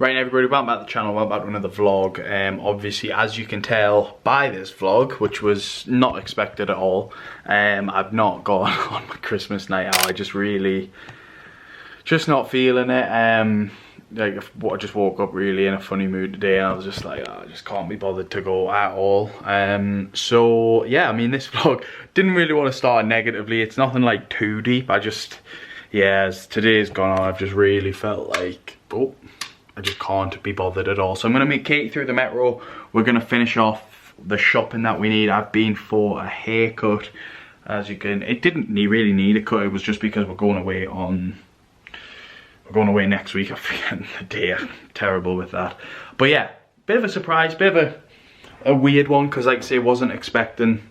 Right, everybody, welcome back to the channel, welcome back to another vlog. Obviously, as you can tell by this vlog, which was not expected at all, I've not gone on my Christmas night out. I just not feeling it. Like, I just woke up really in a funny mood today, and I was just like, oh, I just can't be bothered to go at all. So yeah, I mean, this vlog didn't really want to start negatively. It's nothing like too deep. I just, yeah, as today's gone on, I've just really felt like, oh, I just can't be bothered at all. So I'm going to meet Katie through the metro. We're going to finish off the shopping that we need. I've been for a haircut. As you can, it didn't really need a cut. It was just because we're going away next week. I forget the day. I'm terrible with that. But yeah, bit of a surprise, bit of a weird one, because like I say, wasn't expecting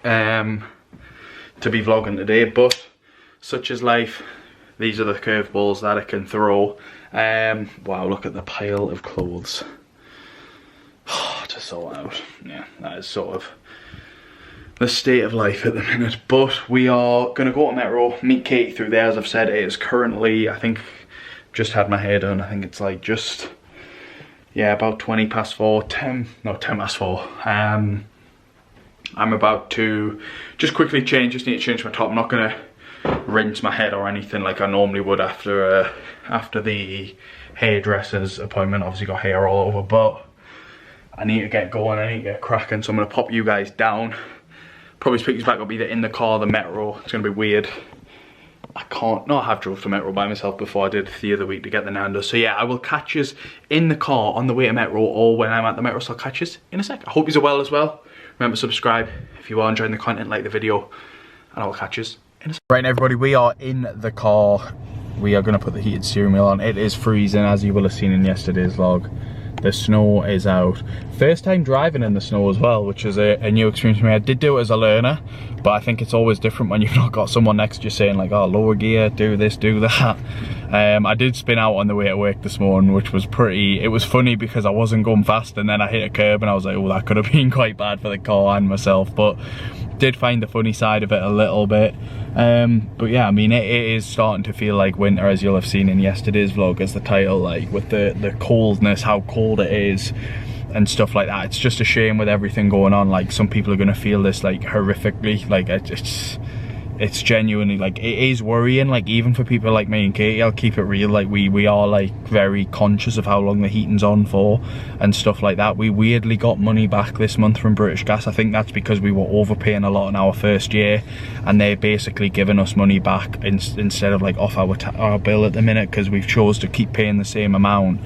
to be vlogging today, but such is life. These are the curveballs that I can throw. Wow, look at the pile of clothes to sort out. Yeah, that is sort of the state of life at the minute. But we are going to go to Metro, meet Katie through there. As I've said, it is currently, I think, just had my hair done. I think it's like just, yeah, about 10 past 4. I'm about to just quickly change, just need to change my top. I'm not going to rinse my head or anything like I normally would after the hairdresser's appointment. Obviously got hair all over, but I need to get going, I need to get cracking. So I'm going to pop you guys down. Probably pick you back up either in the car or the metro. It's going to be weird. I have drove to metro by myself before. I did the other week to get the Nando's. So yeah, I will catch you in the car on the way to metro, or when I'm at the metro, so I'll catch you in a sec. I hope you're well as well. Remember, subscribe if you are enjoying the content, like the video, and I will catch you in a sec. Right, everybody, we are in the car. We are going to put the heated steering wheel on. It is freezing, as you will have seen in yesterday's vlog. The snow is out. First time driving in the snow as well, which is a new experience for me. I did do it as a learner, but I think it's always different when you've not got someone next to you saying like, oh, lower gear, do this, do that. I did spin out on the way to work this morning, which was it was funny because I wasn't going fast, and then I hit a curb and I was like, oh, that could have been quite bad for the car and myself, but did find the funny side of it a little bit. But yeah, I mean, it is starting to feel like winter, as you'll have seen in yesterday's vlog, as the title, like with the coldness, how cold it is and stuff like that. It's just a shame with everything going on. Like, some people are going to feel this like horrifically. Like, it's genuinely, like, it is worrying. Like, even for people like me and Katie, I'll keep it real, like we are like very conscious of how long the heating's on for and stuff like that. We weirdly got money back this month from British Gas. I think that's because we were overpaying a lot in our first year, and they're basically giving us money back instead of like off our bill at the minute, because we've chose to keep paying the same amount.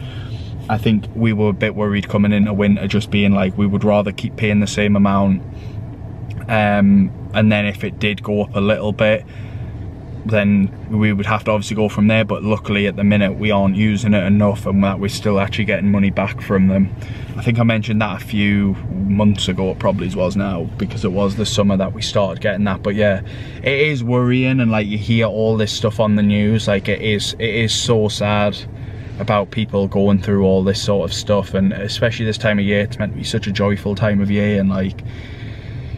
I think we were a bit worried coming into winter, just being like, we would rather keep paying the same amount, and then if it did go up a little bit, then we would have to obviously go from there. But luckily at the minute we aren't using it enough, and that we're still actually getting money back from them. I think I mentioned that a few months ago, it probably was now, because it was the summer that we started getting that. But yeah, it is worrying, and like, you hear all this stuff on the news, like it is so sad about people going through all this sort of stuff, and especially this time of year. It's meant to be such a joyful time of year, and like,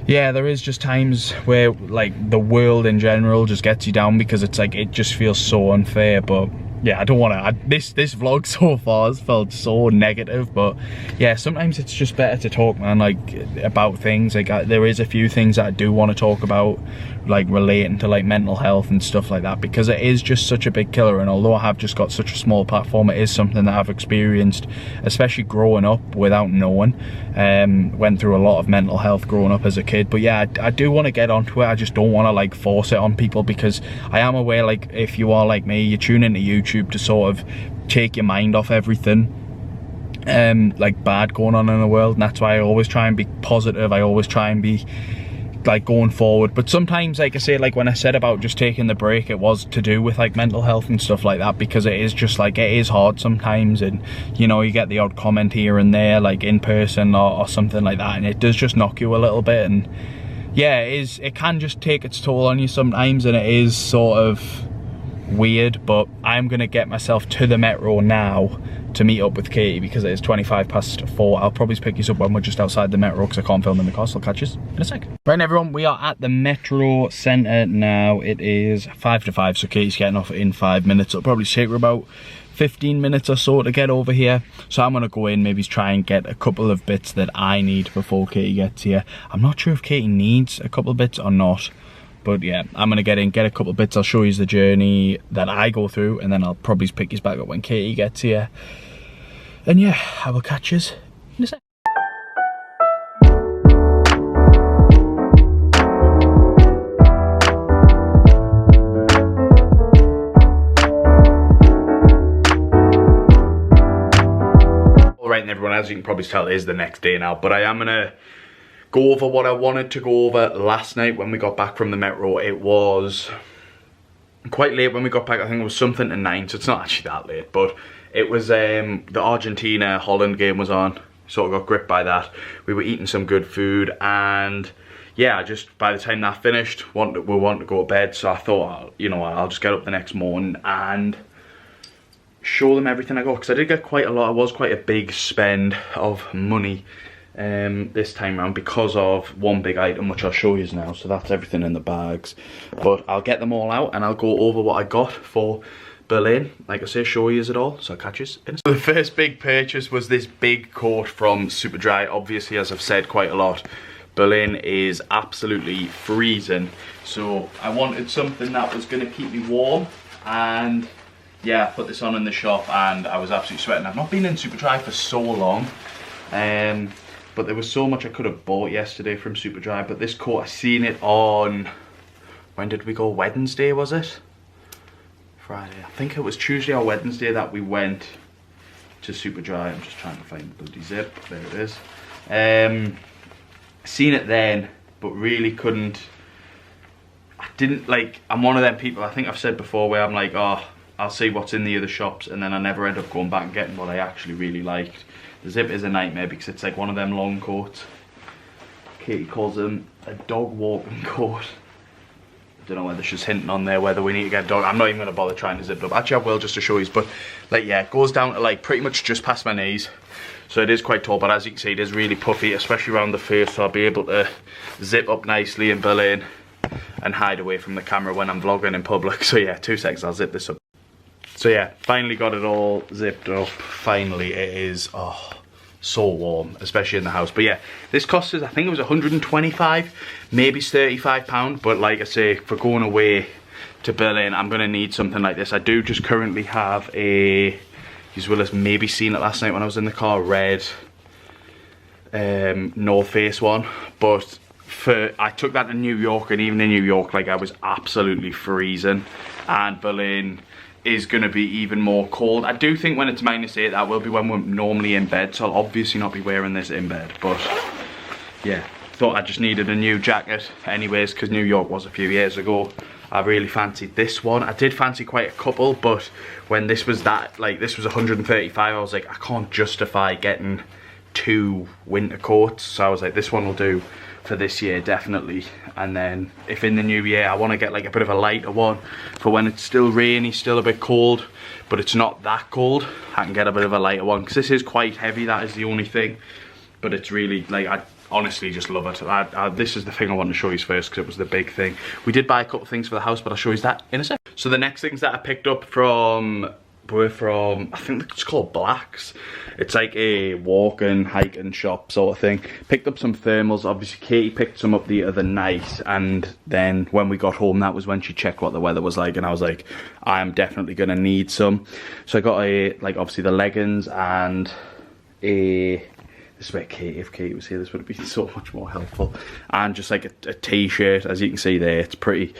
yeah, there is just times where like the world in general just gets you down, because it's like, it just feels so unfair. But yeah, I don't want to, this vlog so far has felt so negative, but yeah, sometimes it's just better to talk, man, like about things. Like, there is a few things that I do want to talk about, like relating to like mental health and stuff like that, because it is just such a big killer. And although I have just got such a small platform, it is something that I've experienced, especially growing up without knowing. Went through a lot of mental health growing up as a kid. But yeah, I do want to get onto it. I just don't want to like force it on people, because I am aware, like, if you are like me, you tune into YouTube to sort of take your mind off everything like bad going on in the world, and that's why I always try and be positive. I always try and be like going forward. But sometimes, like I say, like when I said about just taking the break, it was to do with like mental health and stuff like that, because it is just like, it is hard sometimes, and you know, you get the odd comment here and there, like in person or something like that, and it does just knock you a little bit. And yeah, it can just take its toll on you sometimes, and it is sort of weird. But I'm gonna get myself to the metro now to meet up with Katie, because it is 25 past 4. I'll probably pick you up when we're just outside the metro, because I can't film in the car, so I'll catch you in a sec. Right, everyone, we are at the metro centre now. It is 5 to 5, so Katie's getting off in 5 minutes. It'll probably take her about 15 minutes or so to get over here. So I'm gonna go in, maybe try and get a couple of bits that I need before Katie gets here. I'm not sure if Katie needs a couple of bits or not. But yeah, I'm gonna get in, get a couple of bits. I'll show you the journey that I go through, and then I'll probably pick you back up when Katie gets here. And yeah, I will catch you in a sec. Alright, and everyone, as you can probably tell, it is the next day now, but I am gonna go over what I wanted to go over last night when we got back from the metro. It was quite late when we got back. I think it was something to 9, so it's not actually that late, but it was the Argentina-Holland game was on. Sort of got gripped by that. We were eating some good food, and yeah, just by the time that finished, we wanted to go to bed, so I thought, you know, I'll just get up the next morning and show them everything I got, because I did get quite a lot. It was quite a big spend of money this time around because of one big item, which I'll show you now. So that's everything in the bags, but I'll get them all out and I'll go over what I got for Berlin. Like I say, show you it all, so I'll catch you in a second. The first big purchase was this big coat from Superdry. Obviously, as I've said quite a lot, Berlin is absolutely freezing, so I wanted something that was going to keep me warm. And yeah, I put this on in the shop and I was absolutely sweating. I've not been in Superdry for so long, but there was so much I could have bought yesterday from Superdry. But this coat, I seen it on, when did we go? Wednesday, was it? Friday. I think it was Tuesday or Wednesday that we went to Superdry. I'm just trying to find the bloody zip. There it is. Seen it then, but really couldn't. I didn't like. I'm one of them people, I think I've said before, where I'm like, oh, I'll see what's in the other shops, and then I never end up going back and getting what I actually really liked. The zip is a nightmare because it's like one of them long coats. Katie calls them a dog walking coat. I don't know whether she's hinting on there whether we need to get a dog. I'm not even going to bother trying to zip it up. Actually, I will, just to show you. But like, yeah, it goes down to like pretty much just past my knees. So it is quite tall, but as you can see, it is really puffy, especially around the face. So I'll be able to zip up nicely in Berlin and hide away from the camera when I'm vlogging in public. So yeah, 2 seconds, I'll zip this up. So yeah, finally got it all zipped up. Finally, it is, oh, so warm, especially in the house. But yeah, this cost us, I think it was 125, maybe £35. But like I say, for going away to Berlin, I'm gonna need something like this. I do just currently have a, you will have maybe seen it last night when I was in the car, red North Face one. But I took that to New York, and even in New York, like, I was absolutely freezing. And Berlin is going to be even more cold. I do think when it's -8, that will be when we're normally in bed, so I'll obviously not be wearing this in bed. But yeah, thought I just needed a new jacket anyways, because New York was a few years ago. I really fancied this one. I did fancy quite a couple, but when this was that, like, this was 135, I was like, I can't justify getting 2 winter coats. So I was like, this one will do for this year, definitely. And then if in the new year I want to get like a bit of a lighter one for when it's still rainy, still a bit cold, but it's not that cold, I can get a bit of a lighter one, because this is quite heavy, that is the only thing. But it's really, like, I honestly just love it. This is the thing I want to show you first, because it was the big thing. We did buy a couple of things for the house, but I'll show you that in a sec. So the next things that I picked up were from, I think it's called Blacks. It's like a walk-in, hiking shop sort of thing. Picked up some thermals. Obviously Katie picked some up the other night, and then when we got home, that was when she checked what the weather was like, and I was like, I'm definitely gonna need some. So I got like obviously the leggings and this is where Katie, if Katie was here, this would have been so much more helpful. And just like a t-shirt, as you can see there. It's pretty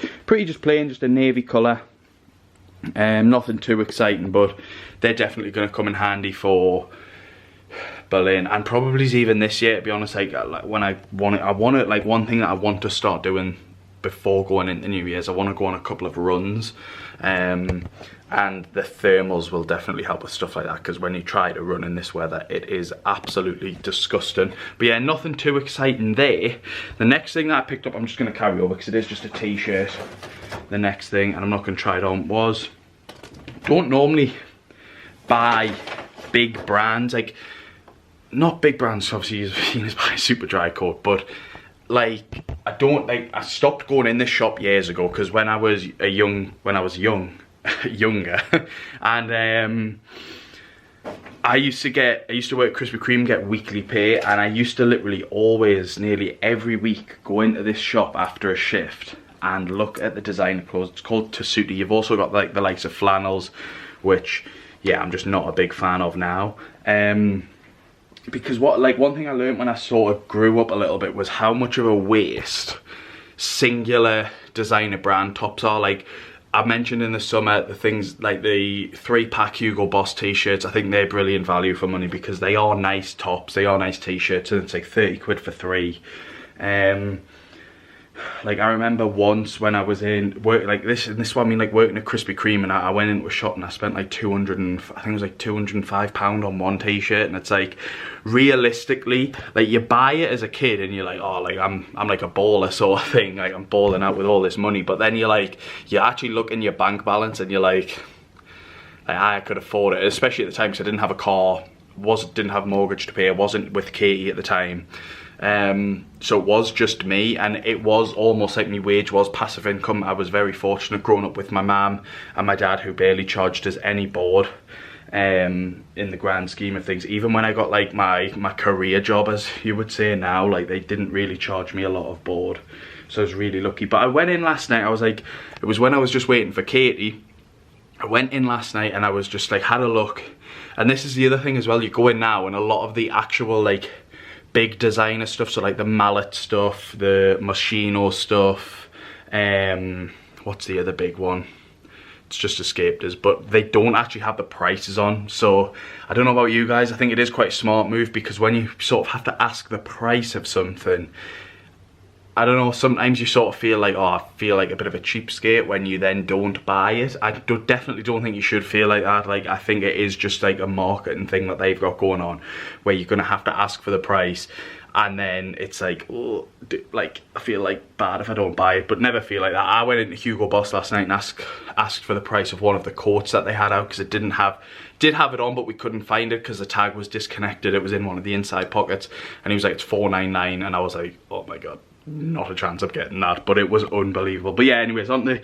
just plain, just a navy colour. Nothing too exciting, but they're definitely going to come in handy for Berlin, and probably even this year, to be honest. Like when I want it, like, one thing that I want to start doing before going into New Year's, I want to go on a couple of runs, and the thermals will definitely help with stuff like that, because when you try to run in this weather, it is absolutely disgusting. But yeah, nothing too exciting there. The next thing that I picked up, I'm just going to carry over because it is just a t-shirt. The next thing, and I'm not going to try it on, was, don't normally buy big brands, like, not big brands, obviously you've seen us buy a Superdry coat, but like, I stopped going in this shop years ago, because when I was young, younger. And I used to work at Krispy Kreme, get weekly pay, and I used to literally always, nearly every week, go into this shop after a shift and look at the designer clothes. It's called Tessuti. You've also got like the likes of flannels, which, yeah, I'm just not a big fan of now. Because one thing I learned when I sort of grew up a little bit was how much of a waste singular designer brand tops are. Like, I mentioned in the summer, the things like the 3-pack Hugo Boss t-shirts, I think they're brilliant value for money because they are nice tops, they are nice t-shirts, and it's like 30 quid for 3. Like, I remember once when I was in work, like this is what I mean, like working at Krispy Kreme, and I went into a shop and I spent like I think it was like £205 on one t-shirt, and it's like, realistically, like, you buy it as a kid and you're like, oh, like I'm like a baller sort of thing, like I'm balling out with all this money. But then you're like, you actually look in your bank balance and you're like I could afford it, especially at the time because I didn't have a car, didn't have a mortgage to pay, I wasn't with Katie at the time. So it was just me, and it was almost like my wage was passive income. I was very fortunate growing up with my mum and my dad, who barely charged us any board in the grand scheme of things. Even when I got like my career job, as you would say now, like they didn't really charge me a lot of board, so I was really lucky. But I went in last night, I was like, it was when I was just waiting for Katie. I went in last night and I was just like, had a look, and this is the other thing as well, you go in now and a lot of the actual like big designer stuff, so like the mallet stuff, the Moschino stuff, what's the other big one? It's just escaped us, but they don't actually have the prices on. So I don't know about you guys, I think it is quite a smart move, because when you sort of have to ask the price of something, I don't know, sometimes you sort of feel like, oh, I feel like a bit of a cheapskate when you then don't buy it. I definitely don't think you should feel like that. Like, I think it is just like a marketing thing that they've got going on, where you're going to have to ask for the price, and then it's like, oh, like, I feel like bad if I don't buy it, but never feel like that. I went into Hugo Boss last night and asked for the price of one of the coats that they had out, because it did have it on, but we couldn't find it because the tag was disconnected. It was in one of the inside pockets, and he was like, it's $4.99, and I was like, oh my god, not a chance of getting that. But it was unbelievable. But yeah, anyways, on the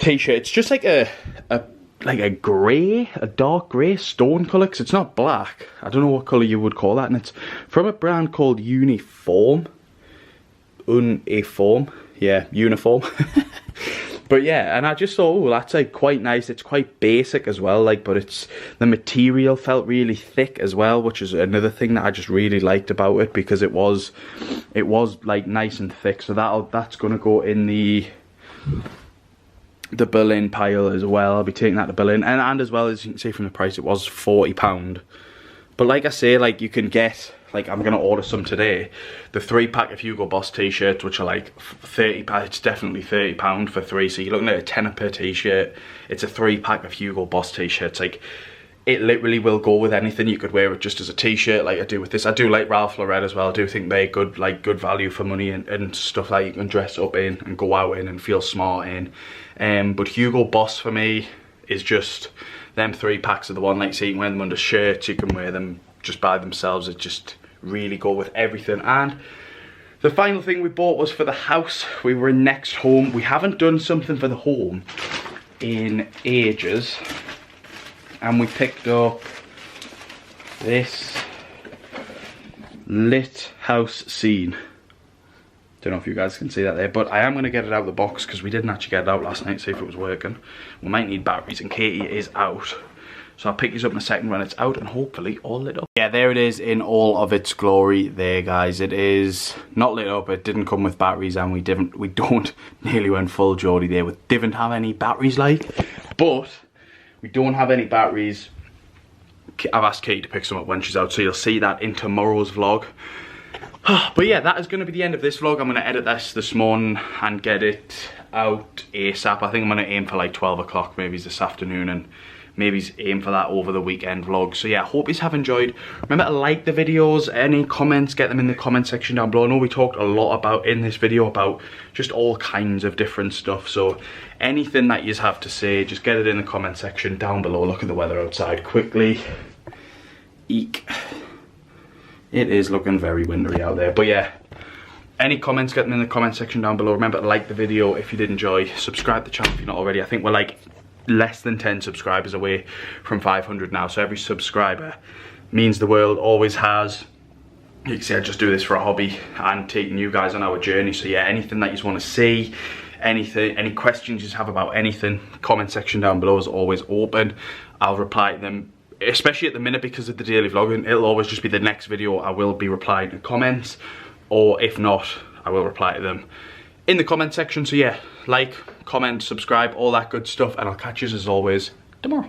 t-shirt, it's just like a dark grey stone colour, because it's not black. I don't know what colour you would call that, and it's from a brand called Uniform. Yeah, Uniform. But yeah, and I just thought, oh, that's like quite nice. It's quite basic as well, like, but the material felt really thick as well, which is another thing that I just really liked about it, because it was like nice and thick. So that's gonna go in the Berlin pile as well. I'll be taking that to Berlin, and as well, as you can see from the price, it was £40. But like I say, like, you can get, like, I'm gonna order some today, the 3-pack of Hugo Boss t-shirts, which are like £30. It's definitely £30 for 3, so you're looking at a tenner per t-shirt. It's a 3-pack of Hugo Boss t-shirts. Like, it literally will go with anything. You could wear it just as a t-shirt, like I do with this. I do like Ralph Lauren as well. I do think they're good, like, good value for money, and stuff like you can dress up in and go out in and feel smart in. But Hugo Boss for me is just, them 3-packs are the one, like, so you can wear them under shirts, you can wear them just by themselves. It just really go with everything. And the final thing we bought was for the house. We were in Next Home. We haven't done something for the home in ages, and we picked up this lit house scene. Don't know if you guys can see that there, but I am going to get it out of the box because we didn't actually get it out last night, see if it was working. We might need batteries, and Katie is out. So I'll pick these up in a second when it's out, and hopefully all lit up. Yeah, there it is in all of its glory there, guys. It is not lit up, it didn't come with batteries, and we don't, nearly went full Geordie there, we didn't have any batteries, like. But we don't have any batteries. I've asked Katie to pick some up when she's out, so you'll see that in tomorrow's vlog. But yeah, that is going to be the end of this vlog. I'm going to edit this morning and get it out ASAP. I think I'm going to aim for like 12 o'clock maybe this afternoon, and maybe aim for that over the weekend vlog. So yeah, I hope you have enjoyed. Remember to like the videos. Any comments, get them in the comment section down below. I know we talked a lot about in this video about just all kinds of different stuff, so anything that you have to say, just get it in the comment section down below. Look at the weather outside quickly. Eek. It is looking very wintry out there. But yeah, any comments, get them in the comment section down below. Remember to like the video if you did enjoy. Subscribe to the channel if you're not already. I think we're like less than 10 subscribers away from 500 now, so every subscriber means the world, always has. You can see I just do this for a hobby and taking you guys on our journey. So yeah, anything that you want to see, anything, any questions you have about anything, comment section down below is always open. I'll reply to them, especially at the minute because of the daily vlogging. It'll always just be the next video I will be replying to comments, or if not, I will reply to them in the comment section. So yeah, like, comment, subscribe, all that good stuff, and I'll catch you as always tomorrow.